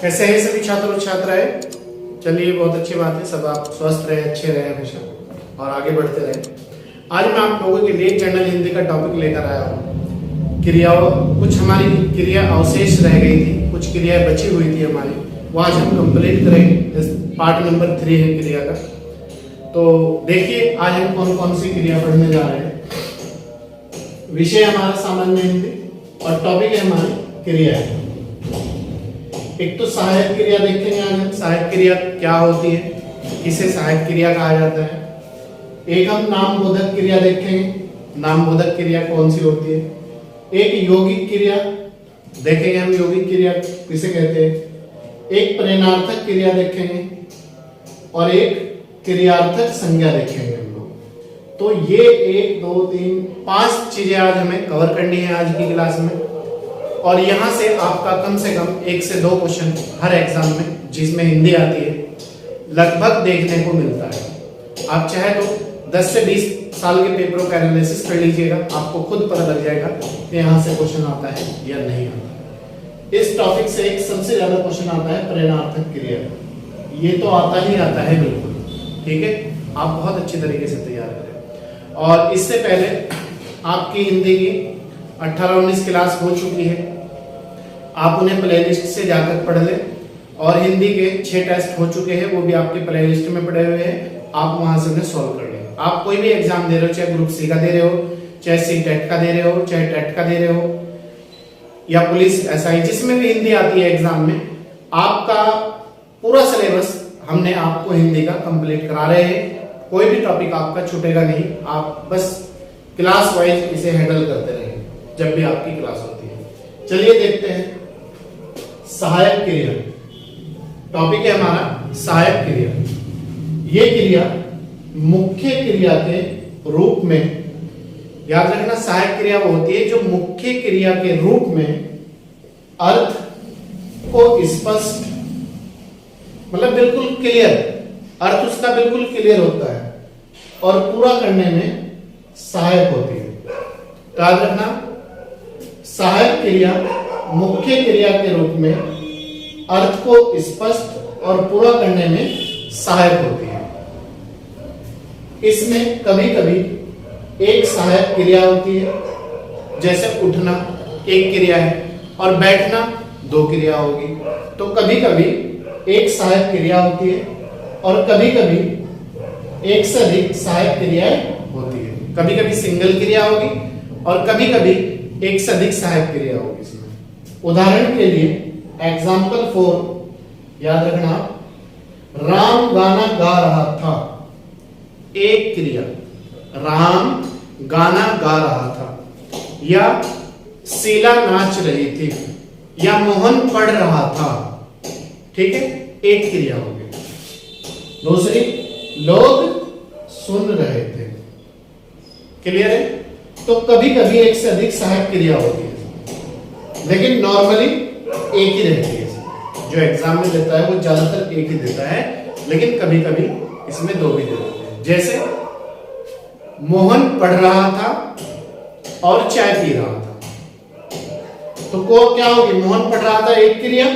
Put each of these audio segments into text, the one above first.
कैसे हैं सभी छात्र और छात्राएं। चलिए बहुत अच्छी बात है, सब आप स्वस्थ रहे, अच्छे रहे हमेशा और आगे बढ़ते रहे। आज मैं आप लोगों के लिए जनरल हिंदी का टॉपिक लेकर आया हूँ। क्रियाओं, कुछ हमारी क्रिया अवशेष रह गई थी, कुछ क्रियाएं बची हुई थी हमारी, वो आज हम कंप्लीट करेंगे। पार्ट नंबर 3 है क्रिया का। तो देखिए आज हम कौन कौन सी क्रिया पढ़ने जा रहे हैं। विषय हमारा सामान्य हिंदी और टॉपिक है हमारी क्रिया है। एक तो सहायक क्रिया देखेंगे आज हम। सहायक क्रिया क्या होती है, किसे सहायक क्रिया कहा जाता है। एक हम नामबोधक क्रिया देखेंगे, नामबोधक क्रिया कौन सी होती है। एक यौगिक क्रिया देखेंगे हम, यौगिक क्रिया किसे कहते हैं। एक प्रेरणार्थक क्रिया देखेंगे और एक क्रियार्थक संज्ञा देखेंगे हम लोग। तो ये 1 2 3 5 चीजें आज हमें कवर करनी है आज की क्लास में। और यहाँ से आपका कम से कम 1 से 2 क्वेश्चन हर एग्जाम में, जिसमें हिंदी आती है, लगभग देखने को मिलता है। आप चाहे तो 10 से 20 साल के पेपरों का एनालिसिस कर लीजिएगा, आपको खुद पता लग जाएगा कि यहाँ से क्वेश्चन आता है या नहीं आता। इस टॉपिक से एक सबसे ज्यादा क्वेश्चन आता है प्रेरणार्थक क्रिया। ये तो आता ही आता है बिल्कुल, ठीक है। आप बहुत अच्छी तरीके से तैयार करें। और इससे पहले आपकी हिंदी की 18-19 क्लास हो चुकी है, आप उन्हें प्लेलिस्ट से जाकर पढ़ लें। और हिंदी के 6 टेस्ट हो चुके हैं, वो भी आपके प्लेलिस्ट में पड़े हुए हैं, आप वहां से उन्हें सॉल्व कर लें। आप कोई भी एग्जाम दे रहे हो, चाहे ग्रुप सी का दे रहे हो, चाहे सी-टेट का दे रहे हो, चाहे टेट का दे रहे हो, या पुलिस SI, जिसमें भी हिंदी आती है एग्जाम में, आपका पूरा सिलेबस हमने आपको हिंदी का कंप्लीट करा रहे हैं। कोई भी टॉपिक आपका छूटेगा नहीं। आप बस क्लास वाइज इसे हैंडल करते रहेंगे जब भी आपकी क्लास होती है। चलिए देखते हैं सहायक क्रिया। टॉपिक है हमारा सहायक क्रिया। ये क्रिया मुख्य क्रिया के रूप में, याद रखना, सहायक क्रिया वो होती है जो मुख्य क्रिया के रूप में अर्थ को स्पष्ट, मतलब बिल्कुल क्लियर, अर्थ उसका बिल्कुल क्लियर होता है और पूरा करने में सहायक होती है। याद रखना, सहायक क्रिया मुख्य क्रिया के रूप में अर्थ को स्पष्ट और पूरा करने में सहायक होती है। इसमें कभी कभी एक सहायक क्रिया होती है, जैसे उठना एक क्रिया है और बैठना 2 क्रिया होगी। तो कभी कभी एक सहायक क्रिया होती है और कभी कभी एक से अधिक सहायक क्रियाएं होती है। कभी कभी सिंगल क्रिया होगी और कभी कभी एक से अधिक सहायक क्रिया होगी इसमें। उदाहरण के लिए एग्जाम्पल 4 याद रखना, राम गाना गा रहा था, एक क्रिया, राम गाना गा रहा था, या शीला नाच रही थी, या मोहन पढ़ रहा था, ठीक है, एक क्रिया होगी। दूसरी, लोग सुन रहे थे, क्लियर है। तो कभी कभी एक से अधिक सहायक क्रिया होती है, लेकिन नॉर्मली एक ही रहती है। जो एग्जाम में देता है वो ज्यादातर एक ही देता है, लेकिन कभी कभी इसमें 2 भी देते हैं। जैसे मोहन पढ़ रहा था और चाय पी रहा था, तो को क्या होगी, मोहन पढ़ रहा था एक क्रिया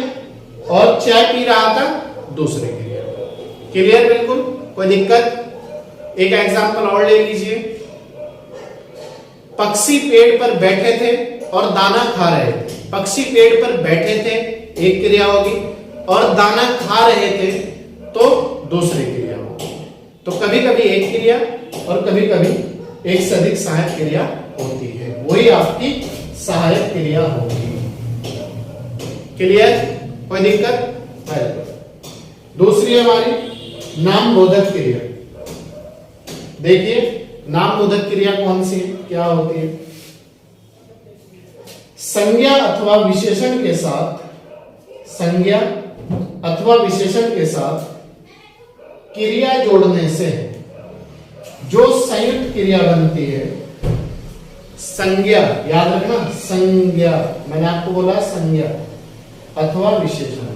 और चाय पी रहा था दूसरी क्रिया। क्लियर, बिल्कुल, कोई दिक्कत। एक एग्जांपल और ले लीजिए, पक्षी पेड़ पर बैठे थे और दाना खा रहे थे। पक्षी पेड़ पर बैठे थे एक क्रिया होगी और दाना खा रहे थे तो दूसरी क्रिया होगी। तो कभी कभी एक क्रिया और कभी कभी एक से अधिक सहायक क्रिया होती है, वही आपकी सहायक क्रिया होगी। क्लियर, कोई दिक्कत। दूसरी हमारी नामबोधक क्रिया। देखिए नामबोधक क्रिया कौन सी है, क्या होती है। संज्ञा अथवा विशेषण के साथ, संज्ञा अथवा विशेषण के साथ क्रिया जोड़ने से जो संयुक्त क्रिया बनती है, संज्ञा, याद रखना, संज्ञा, मैंने आपको बोला संज्ञा अथवा विशेषण।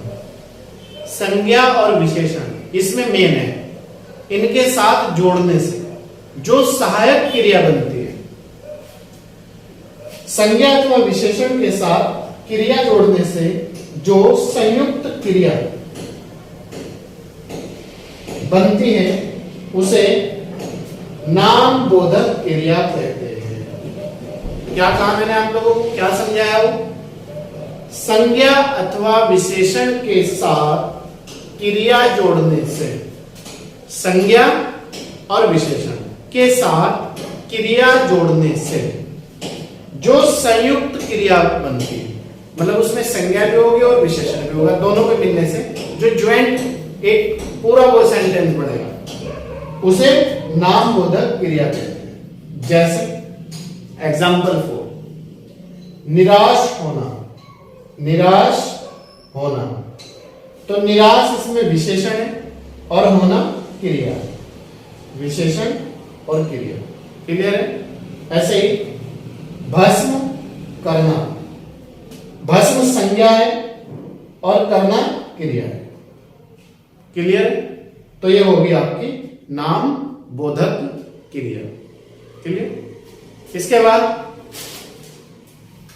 संज्ञा और विशेषण इसमें मेन है, इनके साथ जोड़ने से जो सहायक क्रिया बनती है। संज्ञा अथवा विशेषण के साथ क्रिया जोड़ने से जो संयुक्त क्रिया बनती है उसे नाम बोधक क्रिया कहते हैं। क्या कहा मैंने आप लोगों को, क्या समझाया? वो संज्ञा अथवा विशेषण के साथ क्रिया जोड़ने से, संज्ञा और विशेषण के साथ क्रिया जोड़ने से जो संयुक्त क्रिया बनती है, मतलब उसमें संज्ञा भी होगी और विशेषण भी होगा, दोनों के मिलने से जो ज्वाइंट एक पूरा वो सेंटेंस बनेगा, उसे नाम बोधक क्रिया कहते हैं। जैसे एग्जाम्पल 4, निराश होना, निराश होना, तो निराश इसमें विशेषण है और होना क्रिया, विशेषण और क्रिया। क्लियर है? ऐसे ही भस्म करना, भस्म संज्ञा है और करना क्रिया है। क्लियर है? तो ये होगी आपकी नाम बोधक क्रिया। क्लियर? इसके बाद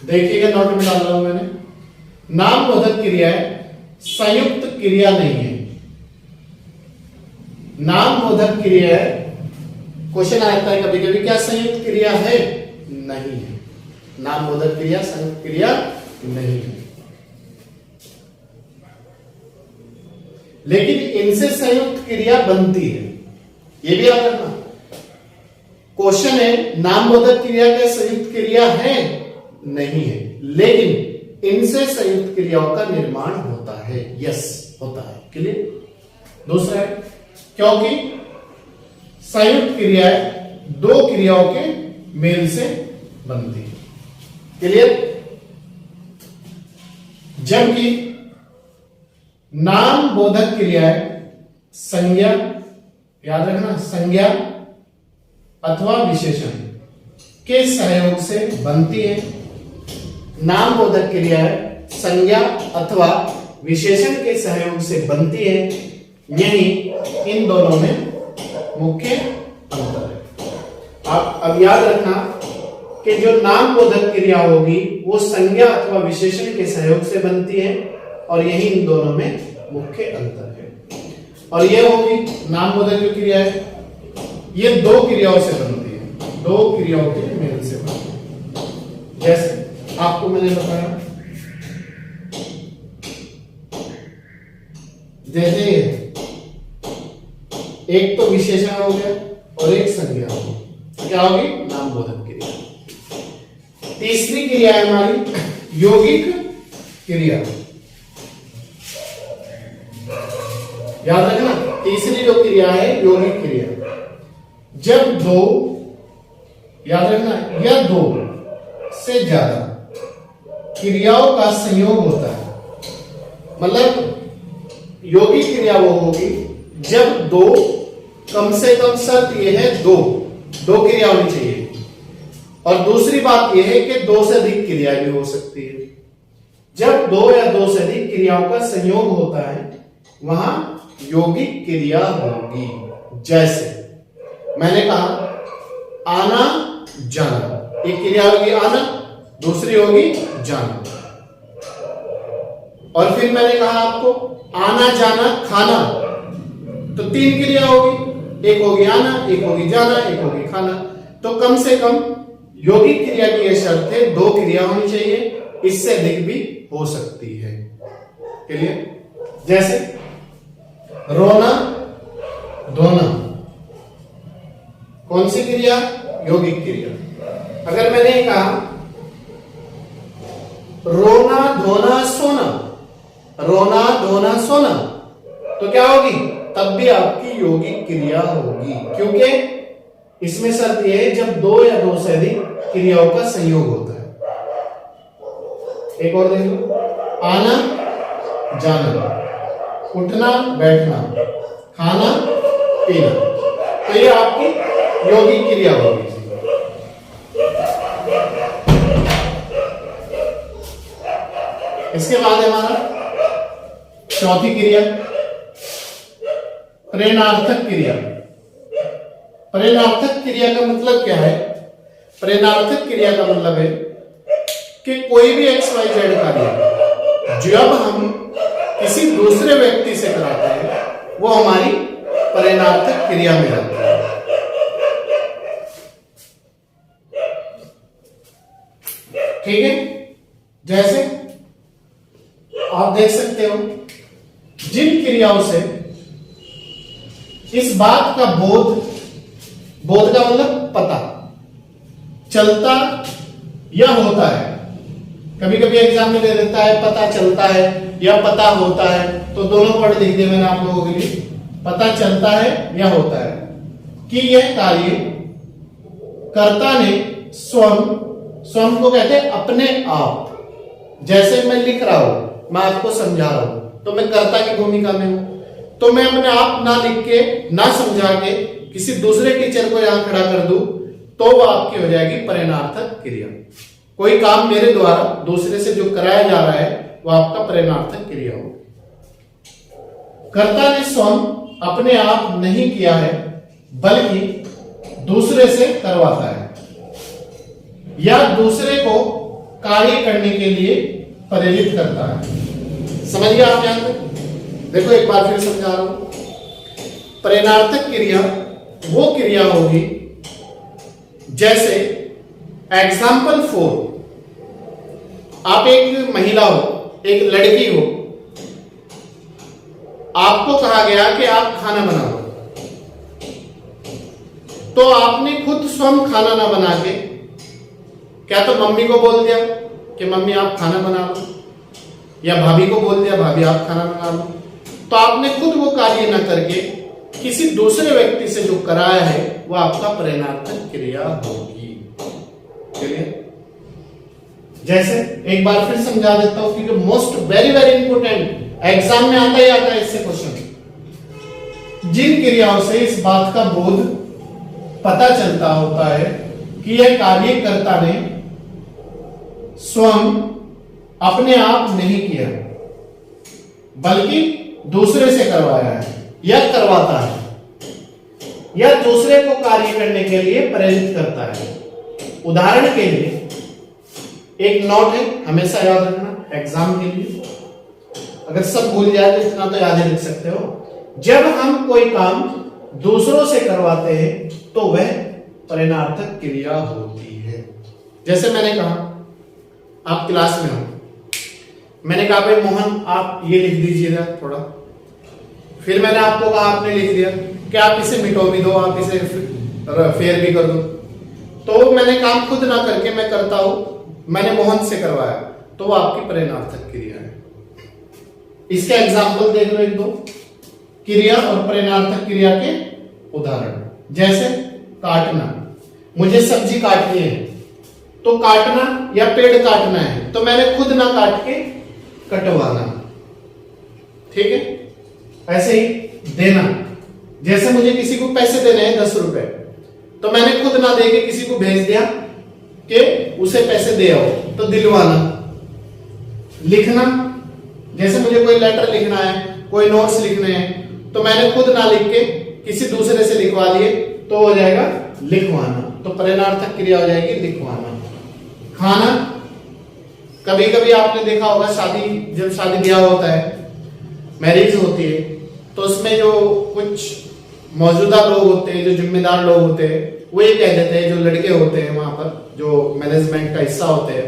देखिएगा, नोट में डाल रहा हूं मैंने, नाम बोधक क्रिया है, संयुक्त क्रिया नहीं है। नाम बोधक क्रिया है, क्वेश्चन आता है कभी कभी, क्या संयुक्त क्रिया है? नहीं है। नाम बोधक क्रिया संयुक्त क्रिया नहीं है, लेकिन इनसे संयुक्त क्रिया बनती है, ये भी याद रखना। क्वेश्चन है नाम बोधक क्रिया क्या संयुक्त क्रिया है? नहीं है, लेकिन इनसे संयुक्त क्रियाओं का निर्माण होता है। यस, होता है। क्लियर? दूसरा है, क्योंकि संयुक्त क्रिया दो क्रियाओं के मेल से बनती है। क्लियर? जबकि नाम बोधक क्रिया है संज्ञा, याद रखना, संज्ञा अथवा विशेषण के सहयोग से बनती है। नाम बोधक क्रिया है संज्ञा अथवा विशेषण के सहयोग से बनती है। यही इन दोनों में मुख्य अंतर है। आप अब याद रखना कि जो नाम बोधक क्रिया होगी वो संज्ञा अथवा विशेषण के सहयोग से बनती है, और यही इन दोनों में मुख्य अंतर है। और ये होगी नाम बोधक जो क्रिया है, ये दो क्रियाओं से बनती है, दो क्रियाओं के मेल से बनती है। जैसे आपको मैंने बताया, जैसे एक तो विशेषण हो गया और एक संज्ञा हो गई, क्या होगी? नाम बोधक क्रिया। तीसरी क्रिया है हमारी यौगिक क्रिया। याद रखना, तीसरी जो क्रिया है यौगिक क्रिया, जब दो, याद रखना, या दो से ज्यादा क्रियाओं का संयोग होता है, मतलब यौगिक क्रिया वो होगी जब दो, कम से कम शर्त यह है दो क्रिया होनी चाहिए, और दूसरी बात यह है कि दो से अधिक क्रिया भी हो सकती है। जब दो या दो से अधिक क्रियाओं का संयोग होता है वहां यौगिक क्रिया होगी। जैसे मैंने कहा आना जाना, एक क्रिया होगी आना, दूसरी होगी जाना। और फिर मैंने कहा आपको आना जाना खाना, तो तीन क्रिया होगी, एक होगी आना, एक होगी जाना, एक होगी खाना। तो कम से कम यौगिक क्रिया की यह शर्त है दो क्रिया होनी चाहिए, इससे अधिक भी हो सकती है। क्लियर? जैसे रोना धोना, कौन सी क्रिया? यौगिक क्रिया। अगर मैंने कहा रोना धोना सोना, रोना धोना सोना, तो क्या होगी? तब भी आपकी यौगिक क्रिया होगी, क्योंकि इसमें शर्त यह है जब दो या दो से अधिक क्रियाओं का संयोग होता है। एक और देख लो, आना जाना, उठना बैठना, खाना पीना, तो ये आपकी यौगिक क्रिया होगी। इसके बाद हमारा चौथी क्रिया प्रेरणार्थक क्रिया। प्रेरणार्थक क्रिया का मतलब क्या है? प्रेरणार्थक क्रिया का मतलब है कि कोई भी XYZ कार्य जब हम किसी दूसरे व्यक्ति से कराते हैं वो हमारी परेणार्थक क्रिया में जाती है। ठीक है, जैसे आप देख सकते हो जिन क्रियाओं से इस बात का बोध का मतलब पता चलता या होता है, कभी कभी एग्जाम में दे देता है पता चलता है या पता होता है, तो दोनों वर्ड लिख दिए मैंने आप लोगों के लिए, पता चलता है या होता है कि यह कार्य कर्ता ने स्वयं को कहते हैं अपने आप। जैसे मैं लिख रहा हूं, मैं आपको समझा रहा हूं, तो मैं कर्ता की भूमिका में हूं, तो मैं अपने आप ना लिख के ना समझा के किसी दूसरे टीचर को यहां खड़ा कर दूं तो वो आपकी हो जाएगी परेणार्थक क्रिया। कोई काम मेरे द्वारा दूसरे से जो कराया जा रहा है वो आपका परेणार्थक क्रिया हो। कर्ता ने स्वयं अपने आप नहीं किया है बल्कि दूसरे से करवाता है या दूसरे को कार्य करने के लिए प्रेरित करता है। समझिए आप यहां तक? देखो एक बार फिर समझा रहा हूं। परेणार्थक क्रिया वो क्रिया होगी जैसे एग्जाम्पल 4, आप एक महिला हो, एक लड़की हो, आपको कहा गया कि आप खाना बनाओ, तो आपने खुद स्वयं खाना ना बना के क्या तो मम्मी को बोल दिया कि मम्मी आप खाना बना लो, या भाभी को बोल दिया भाभी आप खाना बना लो, तो आपने खुद वो कार्य ना करके किसी दूसरे व्यक्ति से जो कराया है वो आपका परेणार्थक क्रिया होगी। चलिए जैसे एक बार फिर समझा देता हूं क्योंकि most very very important, exam में आता ही आता है इससे क्वेश्चन। जिन क्रियाओं से इस बात का बोध पता चलता होता है कि यह कार्यकर्ता ने स्वयं अपने आप नहीं किया बल्कि दूसरे से करवाया है या करवाता है या दूसरे को कार्य करने के लिए प्रेरित करता है। उदाहरण के लिए एक नोट है, हमेशा याद रखना एग्जाम के लिए, अगर सब भूल जाए तो इतना तो याद ही रख सकते हो। जब हम कोई काम दूसरों से करवाते हैं तो वह परेणार्थक क्रिया होती है। जैसे मैंने कहा आप क्लास में हो, मैंने कहा भाई मोहन आप ये लिख दीजिएगा थोड़ा, फिर मैंने आपको कहा आपने लिख दिया कि आप इसे मिटो भी दो, आप इसे फेयर भी कर दो, तो मैंने काम खुद ना करके मैं करता हूं, मैंने मोहन से करवाया, तो वो आपकी परेणार्थक क्रिया है। इसके एग्जाम्पल देख लो एक दो क्रिया और परेणार्थक क्रिया के उदाहरण। जैसे काटना, मुझे सब्जी काटनी है तो काटना या पेड़ काटना है तो मैंने खुद ना काट के कटवाना। ठीक है, ऐसे ही देना, जैसे मुझे किसी को पैसे देने हैं 10 रुपए तो मैंने खुद ना दे के किसी को भेज दिया कि उसे पैसे दे आओ, तो दिलवाना। लिखना, जैसे मुझे कोई लेटर लिखना है, कोई नोट्स लिखने हैं तो मैंने खुद ना लिख के किसी दूसरे से लिखवा लिए तो हो जाएगा लिखवाना, तो परेणार्थक क्रिया हो जाएगी लिखवाना। खाना, कभी कभी आपने देखा होगा जब शादी ब्याह होता है, मैरिज होती है, तो उसमें जो कुछ मौजूदा लोग होते हैं, जो जिम्मेदार लोग होते हैं, वो ये कह देते हैं, जो लड़के होते हैं वहां पर जो मैनेजमेंट का हिस्सा होते हैं,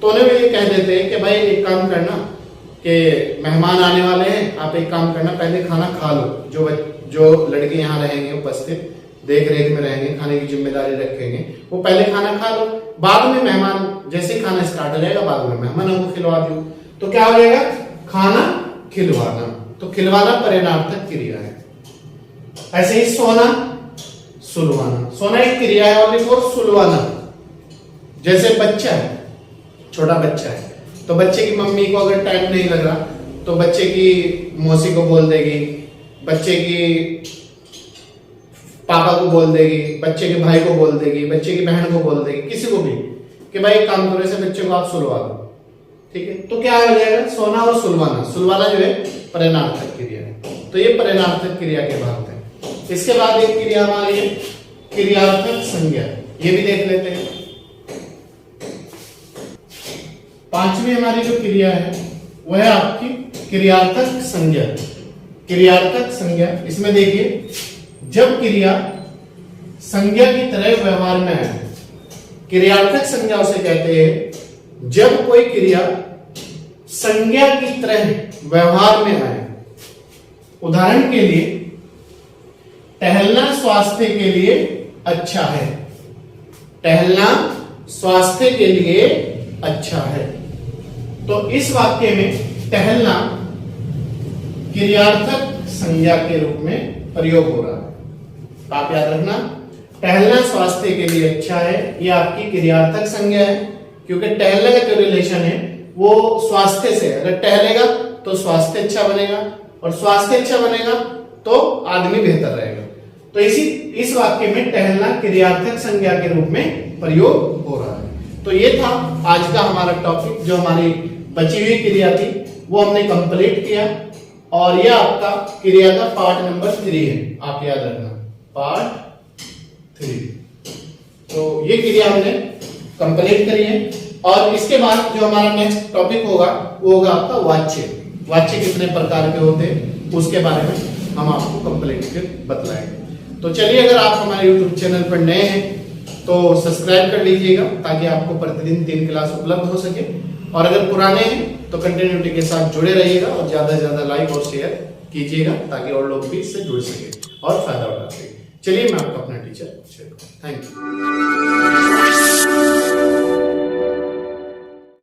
तो उन्हें भी ये कह देते हैं कि भाई एक काम करना कि मेहमान आने वाले हैं, आप एक काम करना पहले खाना खा लो, जो लड़के यहाँ रहेंगे उपस्थित देख रेख में रहेंगे, खाने की जिम्मेदारी रखेंगे, वो पहले खाना खा लो, बाद में मेहमान जैसे खाना स्टार्ट हो जाएगा बाद में मेहमानों को खिलवा दो, तो क्या हो जाएगा खाना खिलवाना, तो खिलवाना परेणार्थक क्रिया है। ऐसे ही सोना सुलवाना, सोना एक क्रिया है और सुलवाना। जैसे बच्चा है, छोटा बच्चा है, तो बच्चे की मम्मी को अगर टाइम नहीं लग रहा तो बच्चे की मौसी को बोल देगी, बच्चे की पापा को बोल देगी, बच्चे के भाई को बोल देगी, बच्चे की बहन को बोल देगी, किसी को भी कि भाई एक काम करो, ऐसे बच्चे को आप सुलवा दो। ठीक है, तो क्या हो जाएगा सोना और सुलवाना। सुलवाना जो है परेणार्थक क्रिया है, तो ये परेणार्थक क्रिया के भाग है। इसके बाद एक क्रिया हमारी है क्रियार्थक संज्ञा, ये भी देख लेते हैं। पांचवी हमारी जो क्रिया है वो है आपकी क्रियार्थक संज्ञा। क्रियार्थक संज्ञा, इसमें देखिए जब क्रिया संज्ञा की तरह व्यवहार में आए, क्रियार्थक संज्ञा उसे कहते हैं जब कोई क्रिया संज्ञा की तरह व्यवहार में आए। उदाहरण के लिए, टहलना स्वास्थ्य के लिए अच्छा है। टहलना स्वास्थ्य के लिए अच्छा है। तो इस वाक्य में टहलना क्रियार्थक संज्ञा के रूप में प्रयोग हो रहा है। आप याद रखना, टहलना स्वास्थ्य के लिए अच्छा है, यह आपकी क्रियार्थक संज्ञा है, क्योंकि टहलने का जो रिलेशन है वो स्वास्थ्य से। अगर टहलेगा तो स्वास्थ्य अच्छा बनेगा, और स्वास्थ्य अच्छा बनेगा तो आदमी बेहतर रहेगा। तो इस वाक्य में टहलना क्रियार्थक संज्ञा के रूप में प्रयोग हो रहा है। तो ये था आज का हमारा टॉपिक। जो हमारी बची हुई क्रिया थी वो हमने कंप्लीट किया, और यह आपका क्रिया का पार्ट नंबर 3 है। आप याद रखना, पार्ट 3। तो ये क्रिया हमने कंप्लीट करी है, और इसके बाद जो हमारा नेक्स्ट टॉपिक होगा वो होगा आपका वाच्य। वाच्य कितने प्रकार के होते हैं उसके बारे में हम आपको कंप्लीट कर बतलाएंगे। तो चलिए, अगर आप हमारे YouTube चैनल पर नए हैं तो सब्सक्राइब कर लीजिएगा, ताकि आपको प्रतिदिन 3 क्लास उपलब्ध हो सके। और अगर पुराने हैं तो कंटिन्यूटी के साथ जुड़े रहिएगा, और ज्यादा से ज्यादा लाइक और शेयर कीजिएगा, ताकि और लोग भी इससे जुड़ सके और फायदा उठा सके। चलिए, मैं आपका अपना टीचर। Thank you.